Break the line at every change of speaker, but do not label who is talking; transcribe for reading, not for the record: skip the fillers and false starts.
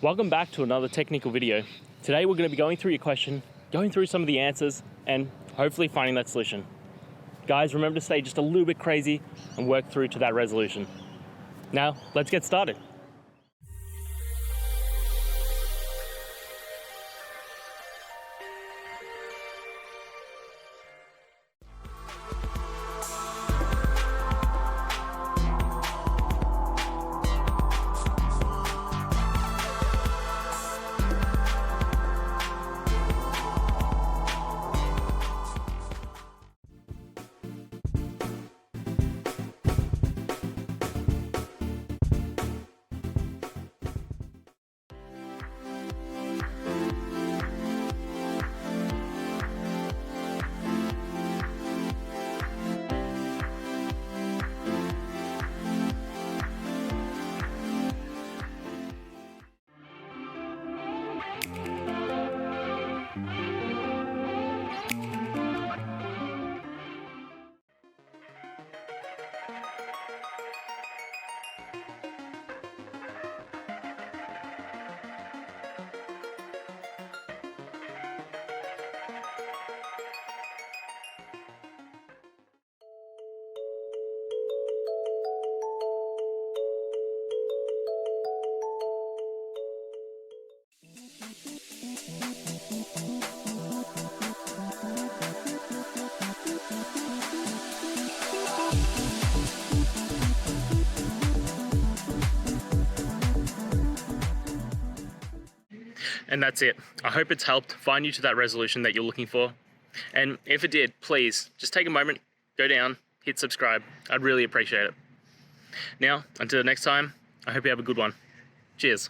Welcome back to another technical video. Today we're going to be going through your question, going through some of the answers, and hopefully finding that solution. Guys, remember to stay just a little bit crazy and work through to that resolution. Now, let's get started. And that's it. I hope it's helped find you to that resolution that you're looking for. And if it did, please just take a moment, go down, hit subscribe. I'd really appreciate it. Now, until next time, I hope you have a good one. Cheers.